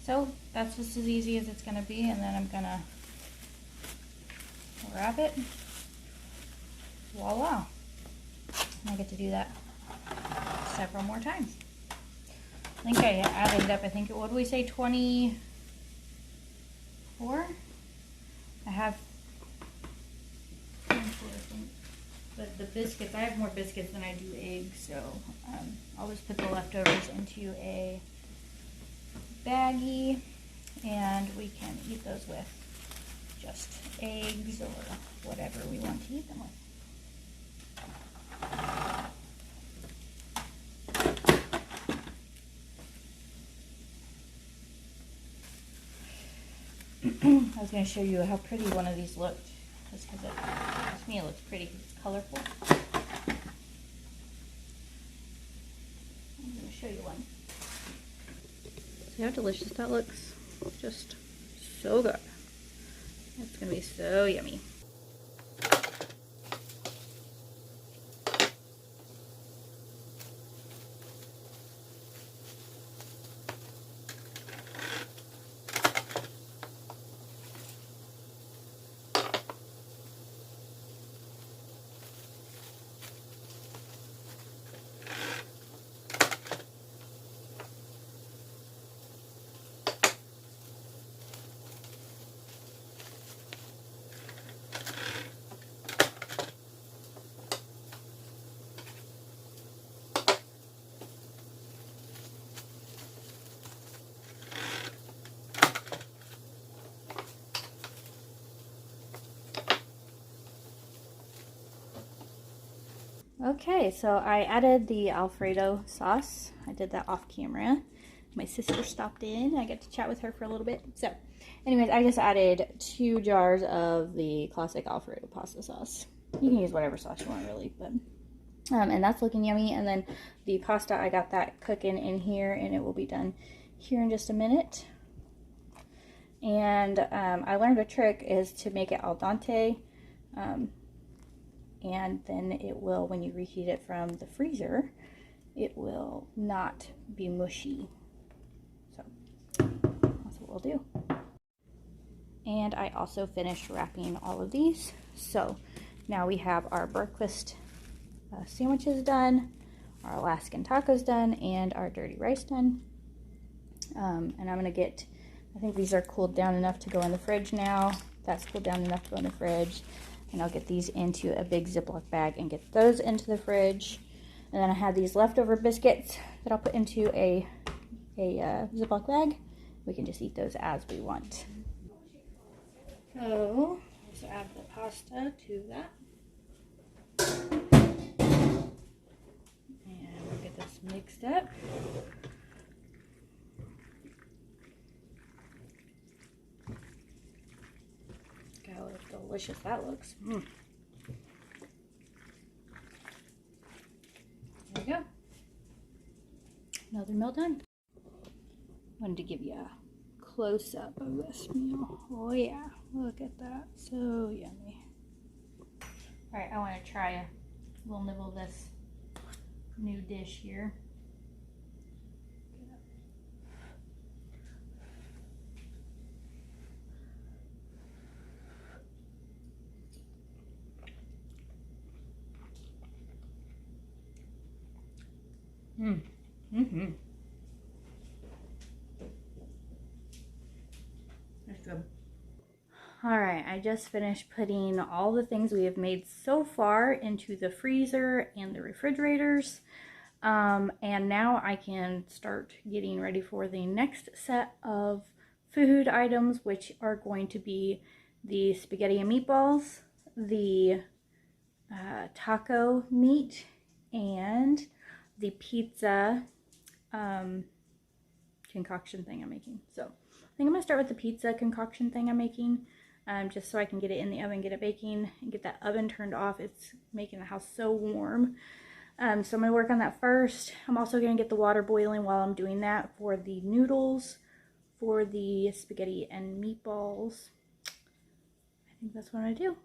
So that's just as easy as it's going to be, and then I'm going to wrap it. Voila. And I get to do that several more times. I think I added up, what do we say, 24? I have 24, I think. But the biscuits, I have more biscuits than I do eggs, so I'll just put the leftovers into a baggie, and we can eat those with just eggs or whatever we want to eat them with. I was going to show you how pretty one of these looked, just because to me it looks pretty because it's colorful. I'm going to show you one. See how delicious that looks? Just so good. It's going to be so yummy. Okay, so I added the Alfredo sauce. I did that off camera. My sister stopped in. I got to chat with her for a little bit. So, anyways, I just added 2 jars of the classic Alfredo pasta sauce. You can use whatever sauce you want, really, but and that's looking yummy. And then the pasta, I got that cooking in here, and it will be done here in just a minute. And I learned a trick is to make it al dente. and then it will, when you reheat it from the freezer, it will not be mushy. So that's what we'll do. And I also finished wrapping all of these. So now we have our breakfast sandwiches done, our Alaskan tacos done, and our dirty rice done. And I'm gonna get, I think these are cooled down enough to go in the fridge now. That's cooled down enough to go in the fridge. And I'll get these into a big Ziploc bag and get those into the fridge. And then I have these leftover biscuits that I'll put into a Ziploc bag. We can just eat those as we want. So, let's add the pasta to that. And we'll get this mixed up. Look how delicious that looks. There we go. Another meal done. Wanted to give you a close-up of this meal. Oh yeah, look at that. So yummy. Alright, I want to try a little nibble of this new dish here. That's good. Alright, I just finished putting all the things we have made so far into the freezer and the refrigerators. And now I can start getting ready for the next set of food items, which are going to be the spaghetti and meatballs, the taco meat, and the pizza concoction thing I'm making. So I think I'm going to start with the pizza concoction thing I'm making, just so I can get it in the oven, get it baking, and get that oven turned off. It's making the house so warm. So I'm going to work on that first. I'm also going to get the water boiling while I'm doing that for the noodles, for the spaghetti and meatballs. I think that's what I'm going to do.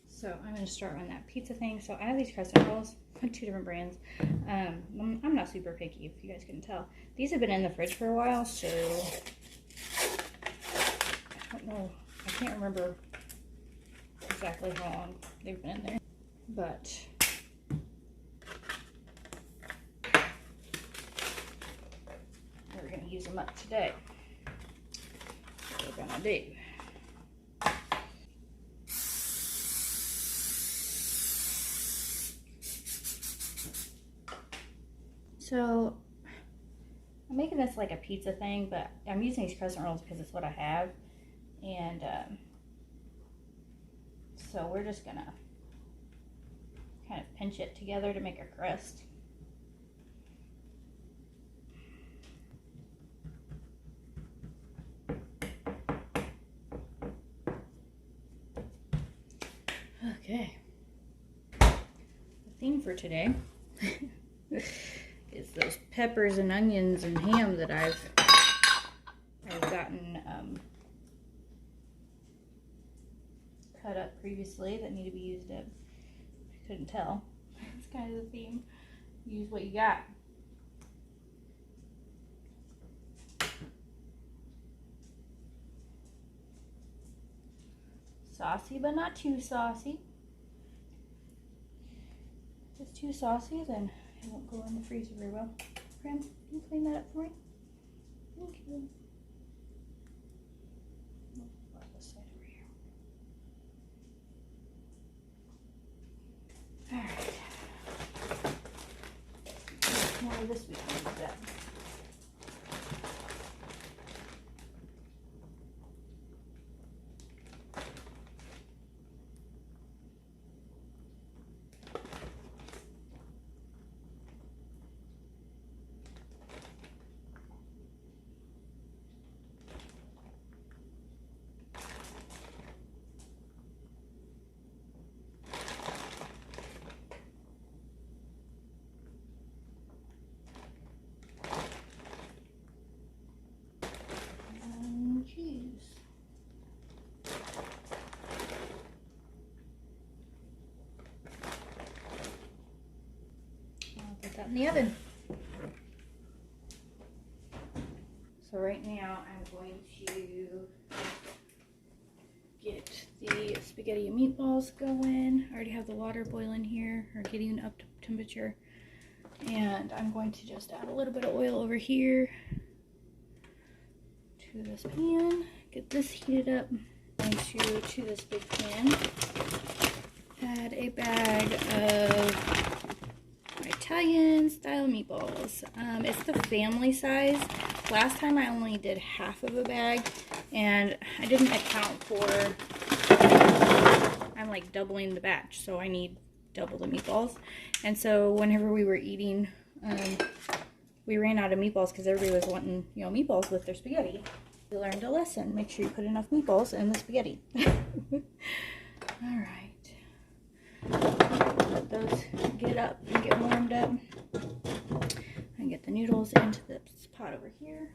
So I'm going to start on that pizza thing. So I have these crescent rolls, 2 different brands. I'm not super picky, if you guys can tell. These have been in the fridge for a while, so I don't know. I can't remember exactly how long they've been in there, but we're going to use them up today. That's what we're going to do. So I'm making this like a pizza thing, but I'm using these crescent rolls because it's what I have. And so we're just gonna kind of pinch it together to make a crust. Okay. The theme for today is those peppers and onions and ham that I've gotten cut up previously that need to be used up. I couldn't tell. It's kind of the theme. Use what you got. Saucy, but not too saucy. If it's too saucy, then it won't go in the freezer very well. Graham, can you clean that up for me? Thank you. This side over here. Alright. More of this we can use that. that in the oven. So right now I'm going to get the spaghetti and meatballs going. I already have the water boiling here, or getting up to temperature. And I'm going to just add a little bit of oil over here to this pan. Get this heated up. I'm going to this big pan, add a bag of Italian style meatballs. It's the family size. Last time I only did half of a bag, and I didn't account for, I'm like doubling the batch, so I need double the meatballs. And so whenever we were eating, we ran out of meatballs because everybody was wanting, you know, meatballs with their spaghetti. We learned a lesson. Make sure you put enough meatballs in the spaghetti. All right. Let those get up and get warmed up. And get the noodles into this pot over here.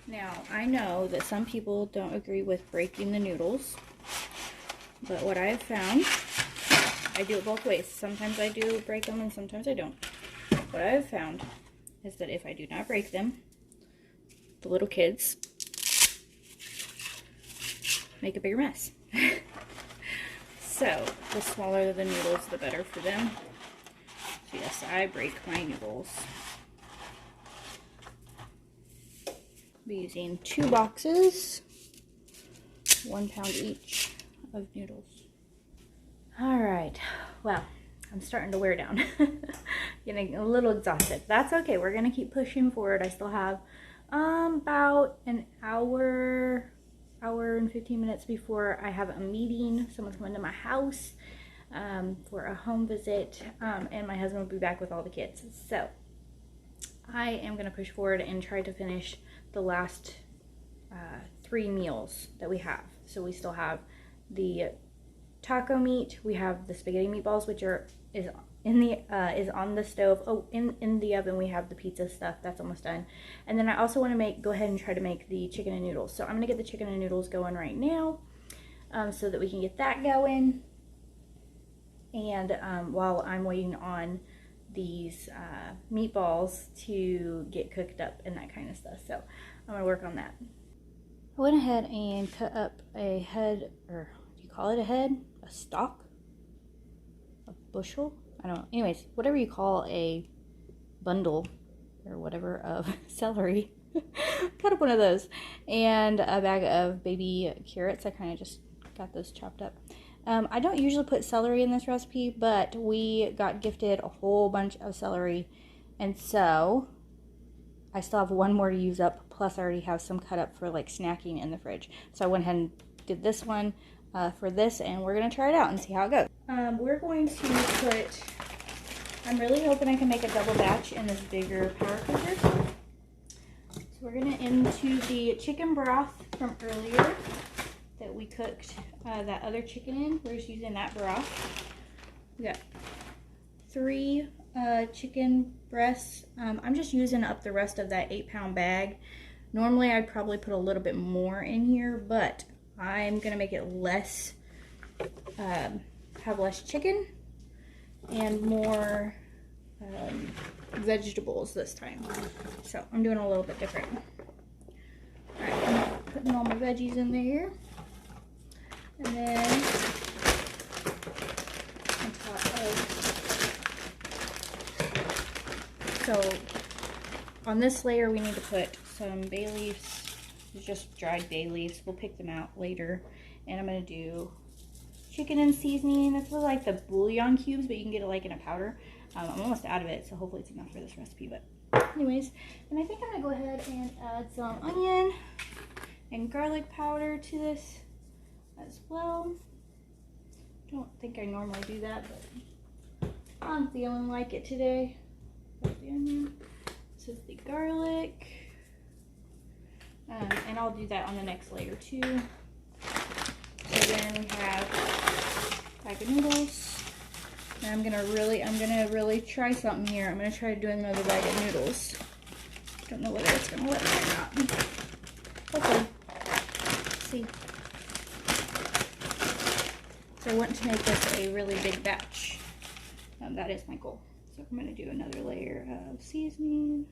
Now, I know that some people don't agree with breaking the noodles, but what I have found, I do it both ways. Sometimes I do break them and sometimes I don't. What I have found is that if I do not break them, the little kids make a bigger mess. So, the smaller the noodles, the better for them. So yes, I break my noodles. I'll be using 2 boxes, 1 pound each of noodles. All right, well, I'm starting to wear down. Getting a little exhausted. That's okay, we're gonna keep pushing forward. I still have about an hour and 15 minutes before I have a meeting. Someone's coming to my house for a home visit, and my husband will be back with all the kids. So I am gonna push forward and try to finish the last 3 meals that we have. So we still have the taco meat, we have the spaghetti meatballs, which is on the stove. Oh, in the oven we have the pizza stuff. That's almost done. And then I also want to go ahead and try to make the chicken and noodles. So I'm gonna get the chicken and noodles going right now, so that we can get that going. And while I'm waiting on these meatballs to get cooked up and that kind of stuff. So I'm gonna work on that. I went ahead and cut up a head, or do you call it a head? A stalk? A bushel? I don't know. Anyways, whatever you call a bundle or whatever of celery. Cut up one of those. And a bag of baby carrots. I kind of just got those chopped up. I don't usually put celery in this recipe, but we got gifted a whole bunch of celery. And so I still have 1 more to use up. Plus I already have some cut up for like snacking in the fridge. So I went ahead and did this one for this, and we're going to try it out and see how it goes. We're going to put, I'm really hoping I can make a double batch in this bigger power cooker. So we're going to into the chicken broth from earlier that we cooked that other chicken in. We're just using that broth. We got 3 chicken breasts. I'm just using up the rest of that 8-pound bag. Normally I'd probably put a little bit more in here, but I'm gonna make it less, have less chicken and more vegetables this time. So I'm doing a little bit different. All right, I'm putting all my veggies in there. And then on top of, so on this layer we need to put some bay leaves. It's just dried bay leaves. We'll pick them out later. And I'm gonna do chicken and seasoning. This is like the bouillon cubes, but you can get it like in a powder. I'm almost out of it, so hopefully it's enough for this recipe. But anyways, and I think I'm gonna go ahead and add some onion and garlic powder to this as well. Don't think I normally do that, but I'm feeling like it today. There's the onion. This is the garlic. And I'll do that on the next layer too. So then we have a bag of noodles. And I'm gonna really try something here. I'm gonna try doing another bag of noodles. Don't know whether it's gonna let me or not. Hopefully. Let's see. So I want to make this a really big batch. That is my goal. So I'm going to do another layer of seasoning,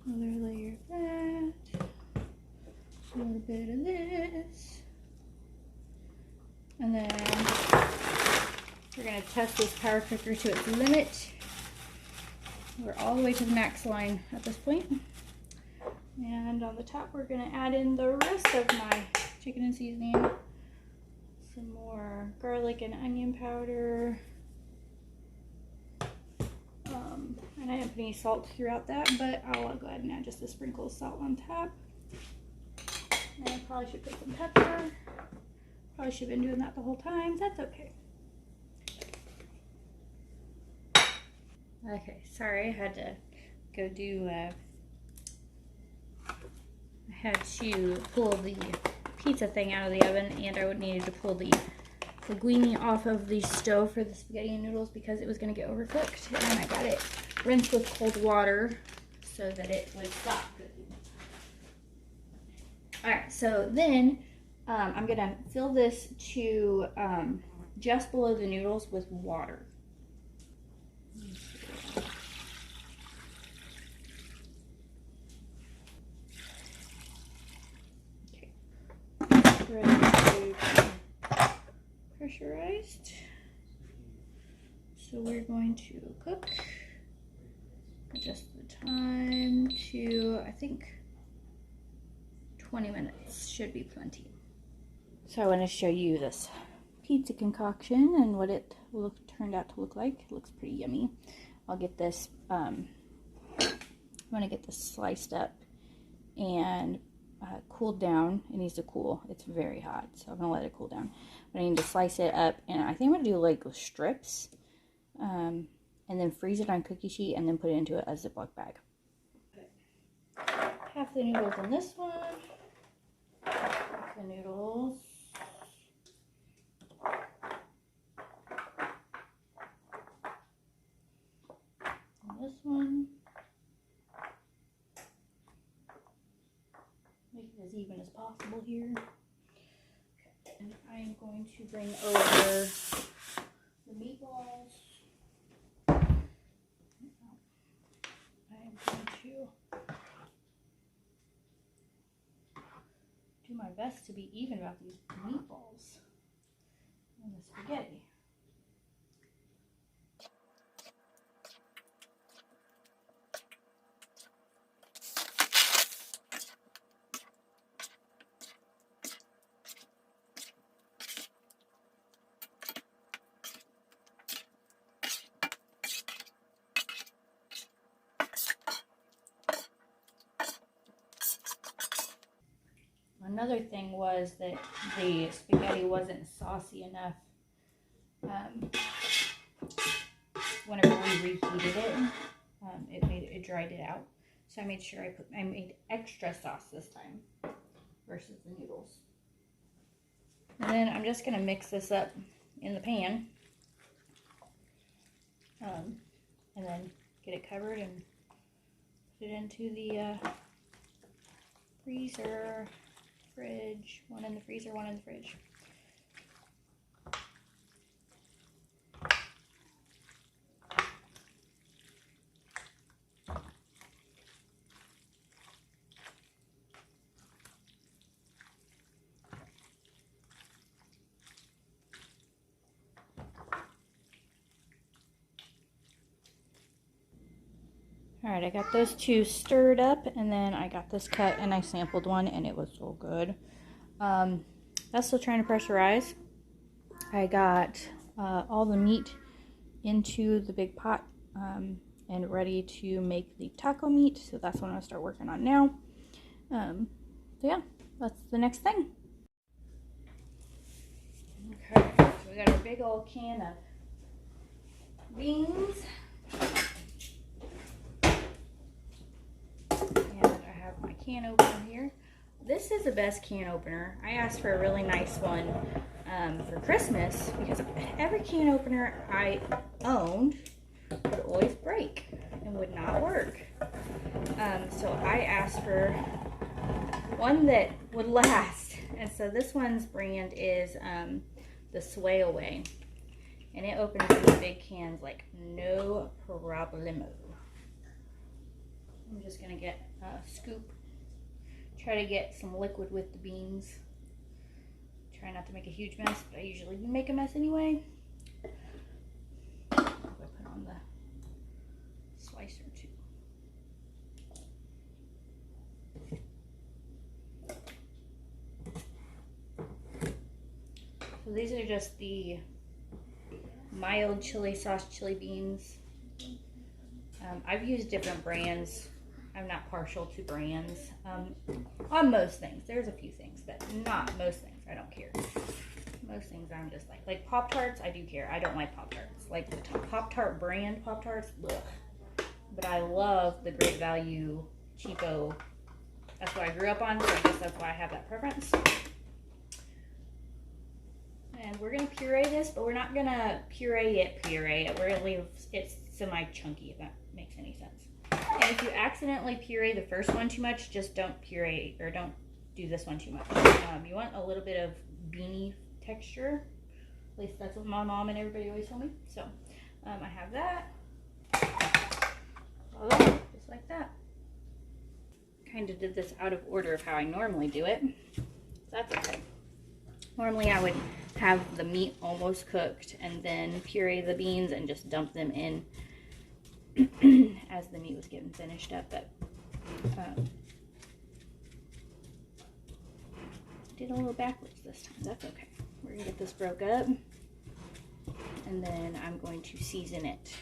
another layer of that, a little bit of this, and then we're going to test this power cooker to its limit. We're all the way to the max line at this point. And on the top, we're going to add in the rest of my chicken and seasoning. Some more garlic and onion powder. And I didn't put any salt throughout that, but I'll go ahead and add just a sprinkle of salt on top. And I probably should put some pepper. Probably should have been doing that the whole time. That's okay. Okay, sorry, I had to go do, I had to pull the pizza thing out of the oven, and I needed to pull the linguine off of the stove for the spaghetti and noodles because it was going to get overcooked, and I got it rinsed with cold water so that it would stop cooking. Alright, so then I'm going to fill this to just below the noodles with water. Ready to pressurized. So we're going to cook. Adjust the time to, I think, 20 minutes should be plenty. So I want to show you this pizza concoction and what it turned out to look like. It looks pretty yummy. I'll get this, I'm going to get this sliced up and cooled down. It needs to cool. It's very hot, so I'm gonna let it cool down. But I need to slice it up, and I think I'm gonna do like strips, and then freeze it on cookie sheet, and then put it into a Ziploc bag. Half the noodles in this one. Half the noodles. And this one. Make it as even as possible here. Okay. And I am going to bring over the meatballs. I am going to do my best to be even about these meatballs and the spaghetti. Another thing was that the spaghetti wasn't saucy enough whenever we reheated it. It dried it out. So I made sure I made extra sauce this time versus the noodles. And then I'm just going to mix this up in the pan. And then get it covered and put it into the freezer. Fridge, one in the freezer, one in the fridge. Alright, I got those two stirred up, and then I got this cut, and I sampled one, and it was so good. That's still trying to pressurize. I got all the meat into the big pot and ready to make the taco meat, so that's what I'm going to start working on now. So yeah, that's the next thing. Okay, so we got our big old can of beans. My can opener here. This is the best can opener. I asked for a really nice one for Christmas because every can opener I owned would always break and would not work. So I asked for one that would last, and so this one's brand is the Sway Away, And it opens these big cans like no problemo. I'm just gonna get a scoop. Try to get some liquid with the beans. Try not to make a huge mess, but I usually do make a mess anyway. I'll put on the slicer too. So these are just the mild chili sauce chili beans. I've used different brands. I'm not partial to brands on most things. There's a few things, but not most things. I don't care. Most things I'm just like Pop-Tarts, I do care. I don't like Pop-Tarts. Like the Pop-Tart brand Pop-Tarts, ugh. But I love the Great Value cheapo. That's what I grew up on, so I guess that's why I have that preference. And we're gonna puree this, but we're not gonna puree it. We're gonna leave it semi-chunky, if that makes any sense. And if you accidentally puree the first one too much, just don't puree, or don't do this one too much. You want a little bit of beanie texture. At least that's what my mom and everybody always told me. So I have that. Just like that. Kind of did this out of order of how I normally do it. That's okay. Normally I would have the meat almost cooked and then puree the beans and just dump them in as the meat was getting finished up, but did a little backwards this time. That's okay. We're gonna get this broke up and then I'm going to season it.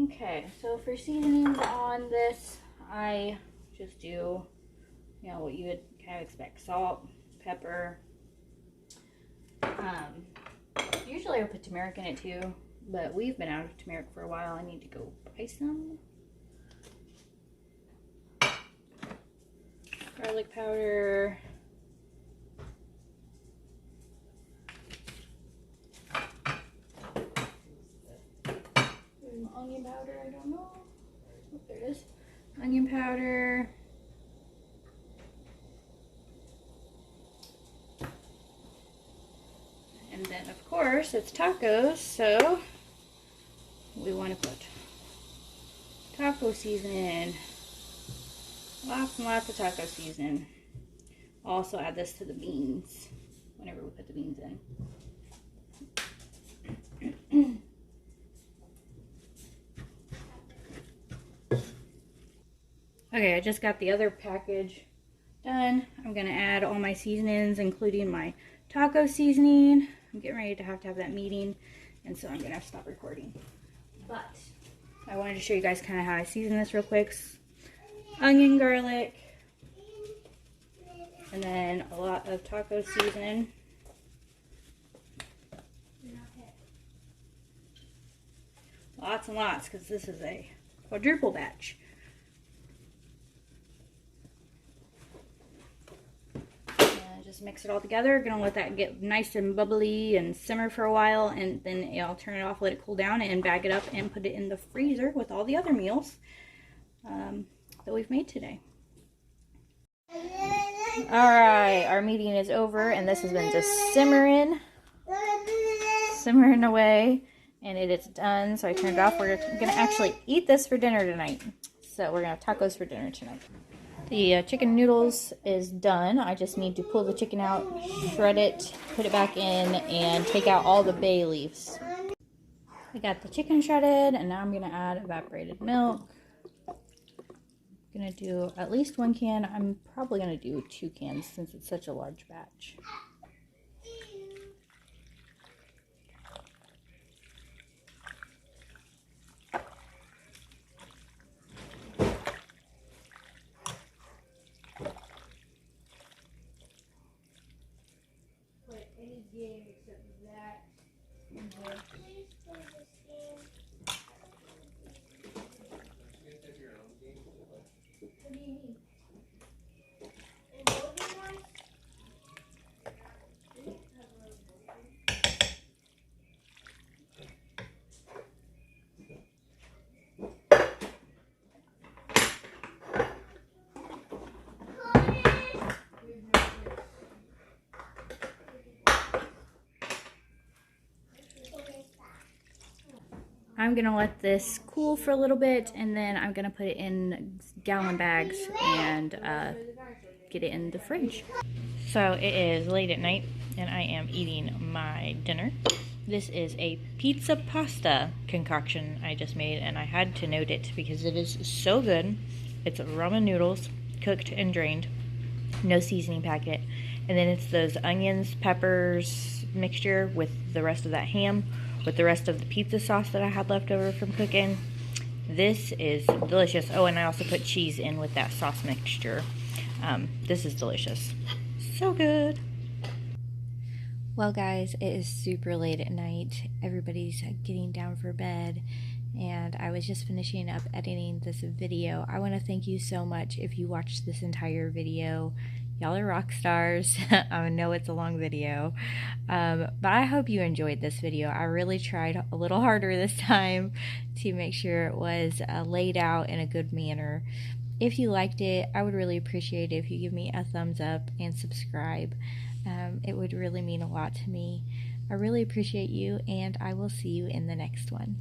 Okay, so for seasonings on this, I just do, you know, what you would kind of expect. Salt, pepper. Usually I would put turmeric in it too, but we've been out of turmeric for a while. I need to go buy some. Garlic powder. Onion powder, I don't know. Oh, there it is. Onion powder. And then, of course, it's tacos, so we want to put taco seasoning. Lots and lots of taco seasoning. Also add this to the beans whenever we put the beans in. Okay, I just got the other package done. I'm gonna add all my seasonings, including my taco seasoning. I'm getting ready to have that meeting, and so I'm gonna have to stop recording. But I wanted to show you guys kind of how I season this real quick. Onion, garlic, and then a lot of taco seasoning. Lots and lots, because this is a quadruple batch. Just mix it all together. Gonna let that get nice and bubbly and simmer for a while, and then I'll turn it off, let it cool down, and bag it up and put it in the freezer with all the other meals that we've made today. Alright, our meeting is over, and this has been just simmering away, and it is done. So I turned it off. We're gonna actually eat this for dinner tonight. So we're gonna have tacos for dinner tonight. The chicken noodles is done. I just need to pull the chicken out, shred it, put it back in, and take out all the bay leaves. I got the chicken shredded, and now I'm going to add evaporated milk. I'm going to do at least 1 can. I'm probably going to do 2 cans since it's such a large batch. I'm gonna let this cool for a little bit, and then I'm gonna put it in gallon bags and get it in the fridge. So it is late at night and I am eating my dinner. This is a pizza pasta concoction I just made, and I had to note it because it is so good. It's ramen noodles, cooked and drained, no seasoning packet, and then it's those onions, peppers mixture with the rest of that ham, with the rest of the pizza sauce that I had left over from cooking. This is delicious. Oh, and I also put cheese in with that sauce mixture. This is delicious. So good. Well, guys, it is super late at night. Everybody's getting down for bed, and I was just finishing up editing this video. I want to thank you so much if you watched this entire video. Y'all are rock stars. I know it's a long video, but I hope you enjoyed this video. I really tried a little harder this time to make sure it was laid out in a good manner. If you liked it, I would really appreciate it if you give me a thumbs up and subscribe. It would really mean a lot to me. I really appreciate you, and I will see you in the next one.